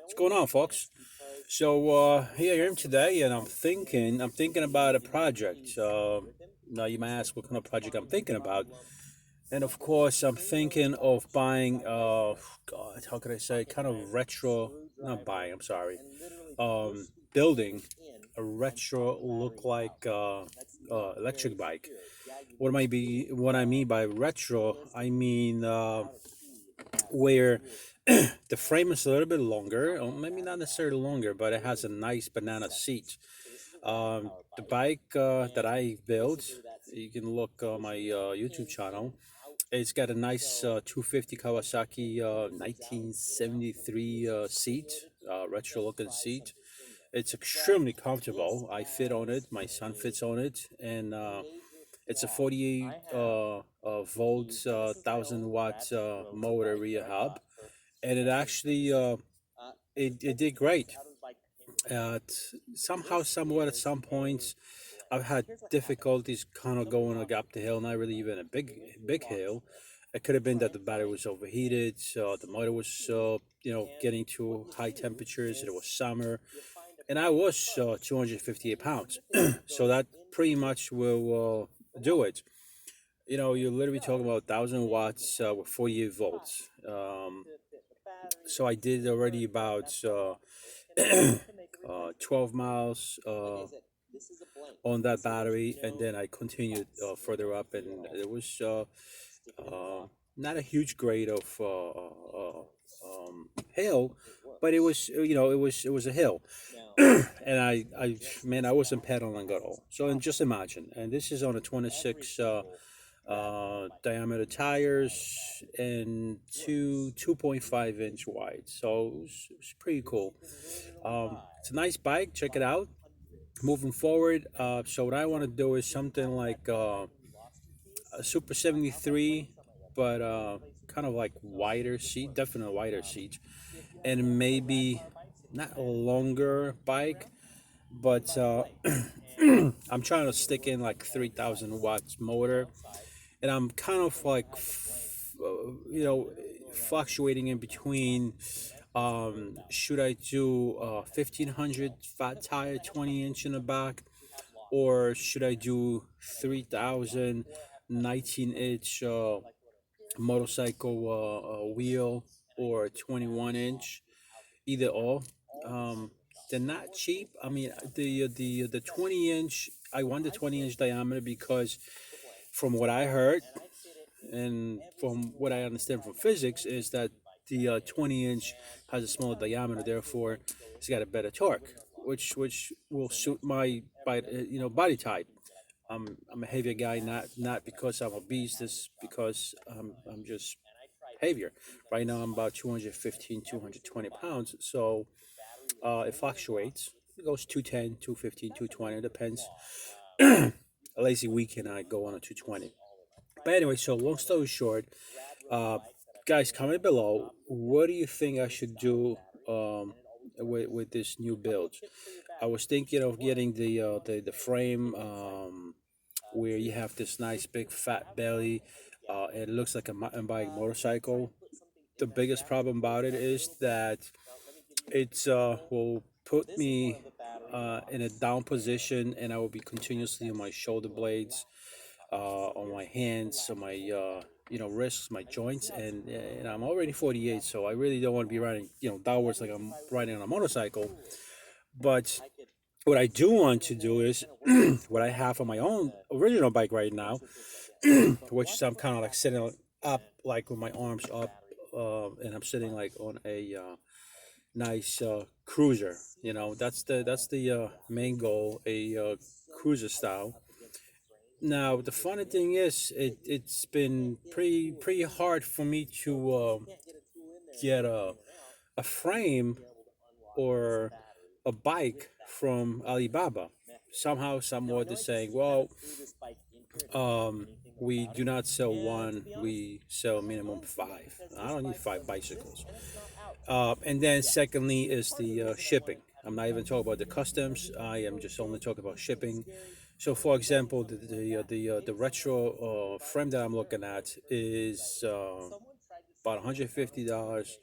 What's going on, folks? So here I am today, and I'm thinking about a project. Now you might ask what kind of project I'm thinking about, and of course I'm thinking of buying. God, how could I say? Kind of retro. Not buying. I'm sorry. Building a retro look like electric bike. What I mean by retro? I mean where the frame is a little bit longer, or maybe not necessarily longer, but it has a nice banana seat. The bike that I built, you can look on my YouTube channel. It's got a nice 250 Kawasaki 1973 seat, retro looking seat. It's extremely comfortable. I fit on it. My son fits on it, and it's a 48 volts, 1000 watt motor rear hub, and it actually it did great. Somehow, somewhat, at some points, I've had difficulties kind of going like up the hill, not really even a big hill. It could have been that the battery was overheated, so the motor was getting to high temperatures. It was summer, and I was 258 pounds, so that pretty much will do it. You're literally talking about 1000 watts with 48 volts. So I did already about 12 miles on that battery, and then I continued further up, and it was not a huge grade of hill, but it was it was a hill, and man, I wasn't pedaling at all. So and just imagine, and this is on a 26 diameter tires and 2.5 inch wide. So it was pretty cool. It's a nice bike. Check it out. Moving forward, so what I want to do is something like a Super 73, but kind of like wider seat, definitely wider seat, and maybe not a longer bike, but I'm trying to stick in like 3000 watts motor, and I'm kind of like fluctuating in between. Should I do 1500 fat tire, 20 inch in the back, or should I do 3000 19 inch motorcycle wheel, or 21 inch? Either or. Um, they're not cheap. I mean, the 20 inch. I want the 20 inch diameter because, from what I heard and from what I understand from physics, is that the 20 inch has a smaller diameter, therefore it's got a better torque, which will suit my body type. I'm a heavier guy, not because I'm obese, this because I'm just heavier. Right now I'm about 215, 220 pounds, so it fluctuates. It goes 210, 215, 220, depends. A lazy weekend I go on a 220. But anyway, so long story short, uh, guys, comment below. What do you think I should do with this new build? I was thinking of getting the frame, where you have this nice big fat belly. It looks like a mountain bike motorcycle. The biggest problem about it is that it's will put me in a down position, and I will be continuously on my shoulder blades, on my hands, on my wrists, my joints, and I'm already 48, so I really don't want to be riding downwards like I'm riding on a motorcycle. But what I do want to do is what I have on my own original bike right now, which is I'm kind of like sitting up, like with my arms up, and I'm sitting like on a nice cruiser. That's the main goal, a cruiser style. Now the funny thing is, it's been pretty hard for me to get a frame or a bike from Alibaba. Somehow, somewhat, they're saying, well, we do not sell one, we sell minimum five. I don't need five bicycles. And then, secondly, is the shipping. I'm not even talking about the customs. I am just only talking about shipping. So, for example, the retro frame that I'm looking at is about $150,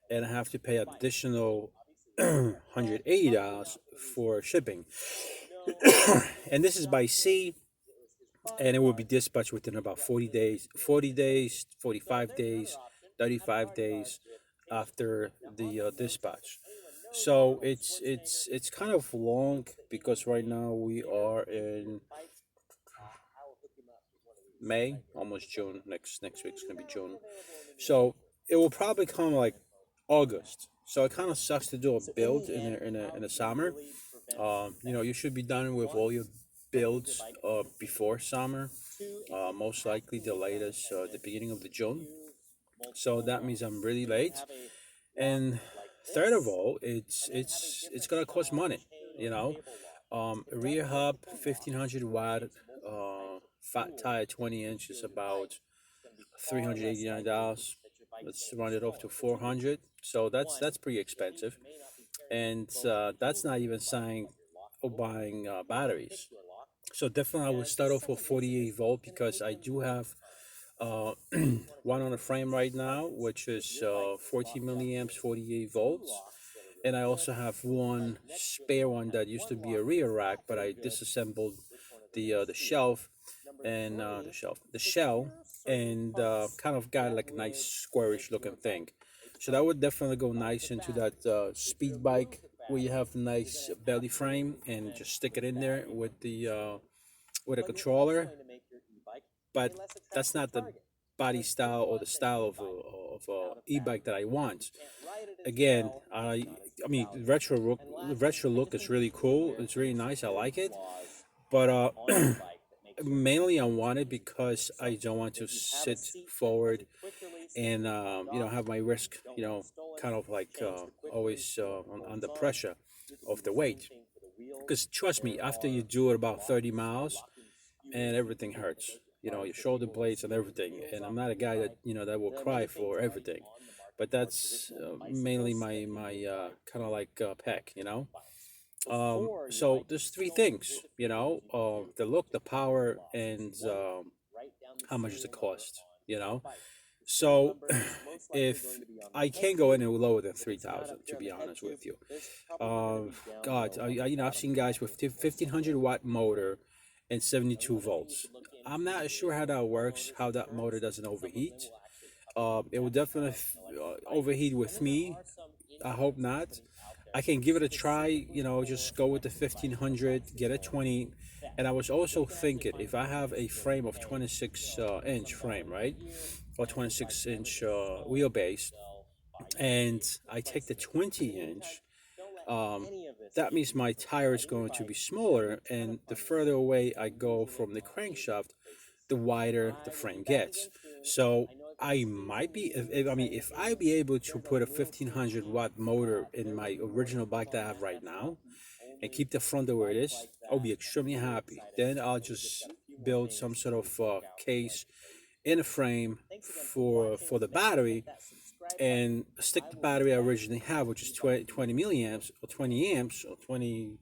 and I have to pay additional $180 for shipping. And this is by sea, and it will be dispatched within about 40 days, 40 days, 45 days, 35 days after the dispatch. So it's kind of long because right now we are in May, almost June. Next week's gonna be June. So it will probably come like August. So it kind of sucks to do a build in a summer. You should be done with all your builds before summer. Most likely the latest the beginning of the June. So that means I'm really late. And third of all, it's gonna cost money. You know, rear hub 1500 watt, fat tire 20 inch is about $389. Let's run it off to 400. So that's pretty expensive, and that's not even saying buying batteries. So definitely, I would start off with 48 volt because I do have uh, one on the frame right now, which is 14 milliamps, 48 volts. And I also have one spare one that used to be a rear rack, but I disassembled the shelf and the shell, and kind of got like a nice squarish looking thing. So that would definitely go nice into that speed bike where you have a nice belly frame and just stick it in there with a controller. But that's not the body style or the style of a e-bike that I want. Again, I mean retro look is really cool. It's really nice. I like it, but mainly I want it because I don't want to sit forward and have my wrist kind of like always under pressure of the weight. Because trust me, after you do it about 30 miles, and everything hurts. Your shoulder blades and everything. And I'm not a guy that that will cry for everything, but that's mainly my kind of like pec. So there's three things. The look, the power, and how much does it cost. So if I can't go any lower than 3,000, to be honest with you. God, I've seen guys with 1500 watt motor and 72 volts. I'm not sure how that works, how that motor doesn't overheat. It will definitely overheat with me. I hope not. I can give it a try, just go with the 1500, get a 20. And I was also thinking if I have a frame of 26 inch frame, right? Or 26 inch wheelbase, and I take the 20 inch, um, that means my tire is going to be smaller, and the further away I go from the crankshaft, the wider the frame gets. So I might be, if I be able to put a 1500 watt motor in my original bike that I have right now and keep the front the way it is, I'll be extremely happy. Then I'll just build some sort of case in a frame for the battery and stick the battery I originally have, which is 20 milliamps or 20 amps or 20,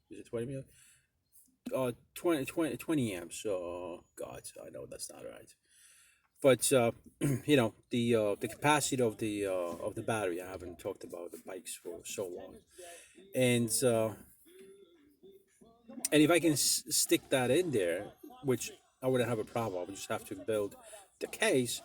is it 20 milliamps? 20 amps. Oh, God, I know that's not right. But, the capacity of the battery, I haven't talked about the bikes for so long. And, and if I can stick that in there, which I wouldn't have a problem, I would just have to build the case.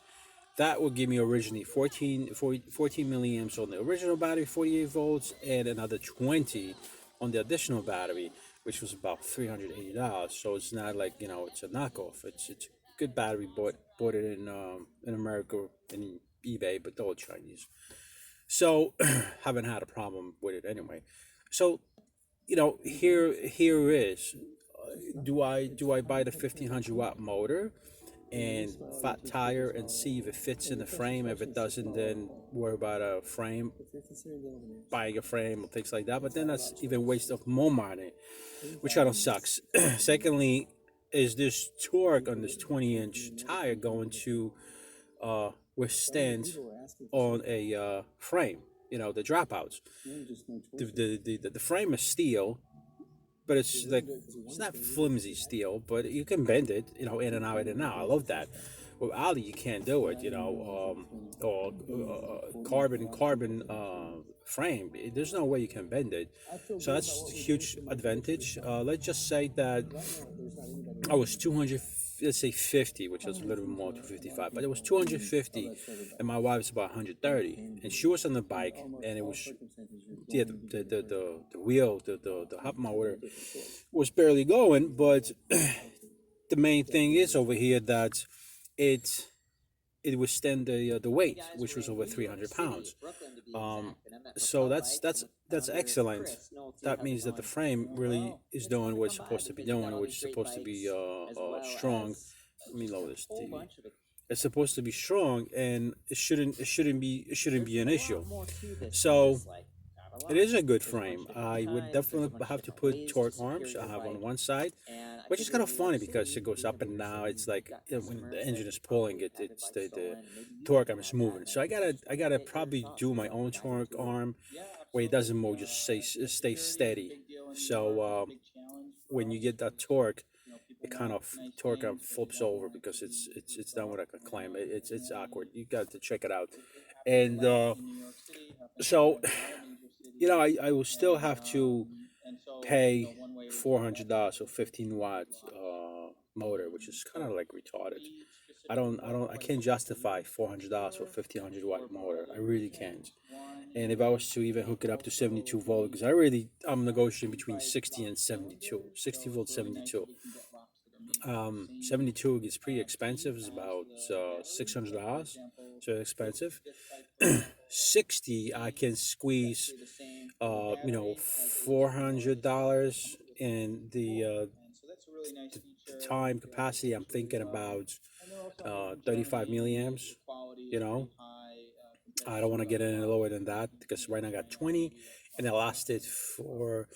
That would give me originally 14 milliamps on the original battery, 48 volts, and another 20 on the additional battery, which was about $380. So it's not like it's a knockoff. It's a good battery. Bought it in America in eBay, but they're all Chinese. So haven't had a problem with it anyway. So here is, do I buy the 1500 watt motor and fat tire and see if it fits in the frame? If it doesn't, then worry about a frame, buying a frame or things like that. But then that's even waste of more money, which kind of sucks. Secondly, is this torque on this 20-inch tire going to withstand on a frame? The dropouts. The frame is steel, but it's not flimsy steel, but you can bend it, in and out, in and out. I love that. With Ali, you can't do it, or carbon frame. There's no way you can bend it. So that's a huge advantage. Let's just say that I was 200, let's say 50, which was a little bit more to 55, but it was 250, and my wife's about 130, and she was on the bike, and it was, yeah, the wheel, the hop motor was barely going, but the main thing is over here that it it withstand the weight, which was over 300 pounds. So that's excellent. That means that the frame really is doing what it's supposed to be doing, which is supposed to be strong. Let me load this TV. It's supposed to be strong, and it shouldn't be an issue. So it is a good frame. I would definitely have to put torque arms. I have on one side, which is kind of funny because it goes up and down. It's like, when the engine is pulling it, it's the torque arm is moving. So I gotta probably do my own torque arm where it doesn't move, just stay steady. So when you get that torque, it kind of torque arm flips over because it's done with a clamp. It's awkward. You got to check it out. And so I will still have to pay $400 for 15-watt motor, which is kind of like retarded. I can't justify $400 for 1500-watt motor. I really can't. And if I was to even hook it up to 72 volt, because I'm negotiating between 60 and 72, 60 volt, 72. 72 is pretty expensive. It's about $600, so expensive. 60, I can squeeze, $400, and the time capacity I'm thinking about 35 milliamps. You know, I don't want to get any lower than that because right now I got 20, and it lasted for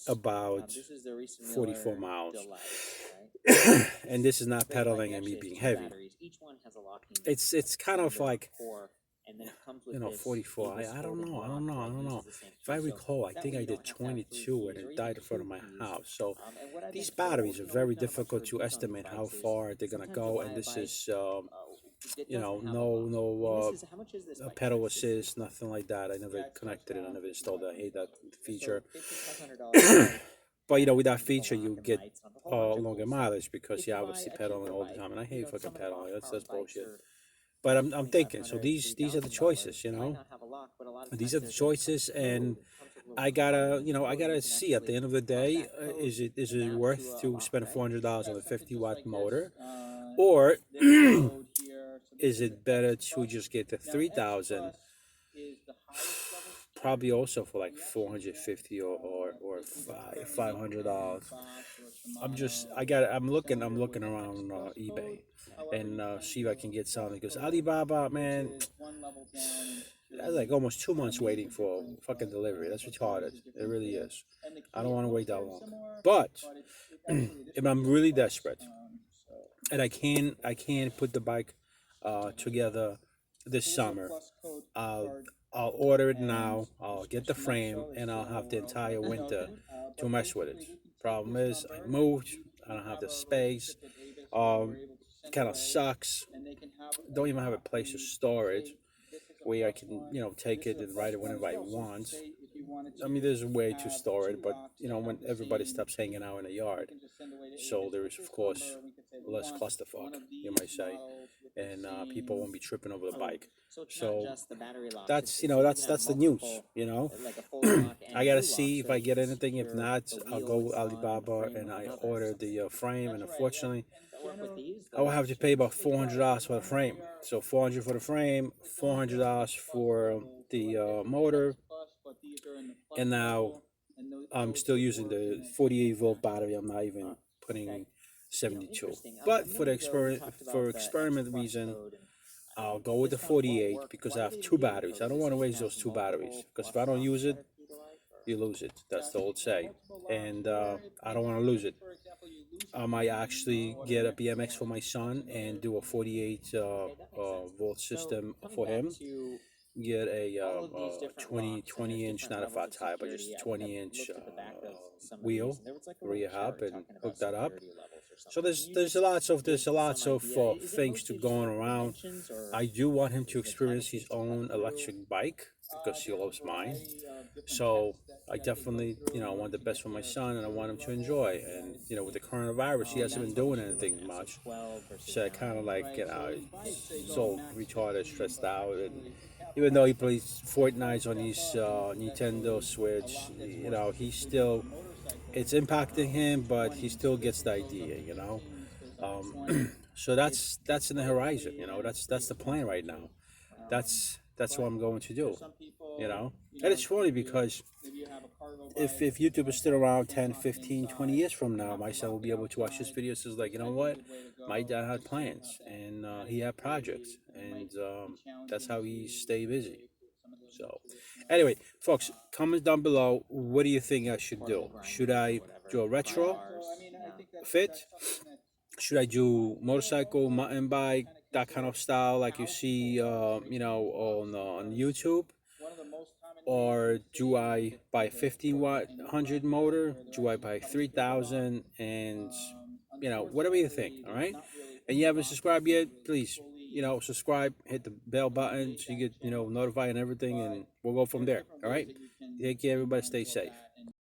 about 44 miles. And this is not pedaling and me being heavy. It's kind of like 44. I don't know. If I recall, I think I did 22 and it died in front of my house. So these batteries are very difficult to estimate how far they're gonna go, and this is no pedal assist, nothing like that. I never connected it. I never installed it. I hate that feature. But with that feature, you get longer mileage because you're obviously pedaling all the time, and I hate fucking pedaling. That's bullshit. But I'm thinking. So these are the choices. These are the choices, and I gotta see at the end of the day, is it worth to spend $400 on a 50-watt motor, or is it better to just get the 3000? Probably also for like 450 or $500. I'm looking around eBay and see if I can get something, because Alibaba, man, that's like almost 2 months waiting for fucking delivery. That's retarded. It really is. I don't want to wait that long. But if I'm really desperate and I can't put the bike together this summer, I'll order it now. I'll get the frame, and I'll have the entire winter to mess with it. Problem is, I moved. I don't have the space. Kind of sucks. Don't even have a place to store it where I can, take it and ride it whenever I want. I mean, there's a way to store it, but when everybody stops hanging out in the yard, so there is, of course, less clusterfuck, you might say, and people won't be tripping over the bike. So that's the news. I gotta see if I get anything. If not, I'll go with Alibaba and I order the frame. And unfortunately, I will have to pay about $400 for the frame. So $400 for the frame, $400 for the motor, and now I'm still using the 48-volt battery. I'm not even putting 72. But for the experiment reason, I'll go with the 48 because I have two batteries. I don't want to waste those two batteries because if I don't use it, you lose it. That's the old say. And I don't want to lose it. I might actually get a BMX for my son and do a 48 volt system for him. Get a 20-inch, not a fat tire, but just 20-inch wheel, rear hub, and hook that up. So there's a lots of things to going around. I do want him to experience his own electric bike because he loves mine. So I definitely, want the best for my son, and I want him to enjoy. And with the coronavirus, he hasn't been doing anything much. So I kind of like, so retarded, stressed out, and even though he plays Fortnite on his Nintendo Switch, he's still, it's impacting him, but he still gets the idea. So that's in the horizon. That's the plan right now. That's what I'm going to do. And it's funny because if YouTube is still around 10, 15, 20 years from now, my son will be able to watch his videos. Is like, you know what, my dad had plans, and he had projects, and that's how he stay busy. So anyway, folks, comment down below, what do you think I should do? Should I do a retro fit? Should I do motorcycle, mountain bike, that kind of style like you see, on YouTube? Or do I buy a 15-watt 100 motor? Do I buy 3,000? And whatever you think. All right. And you haven't subscribed yet, please, subscribe, hit the bell button so you get notified and everything, and we'll go from there. All right. Take care, everybody. Stay safe.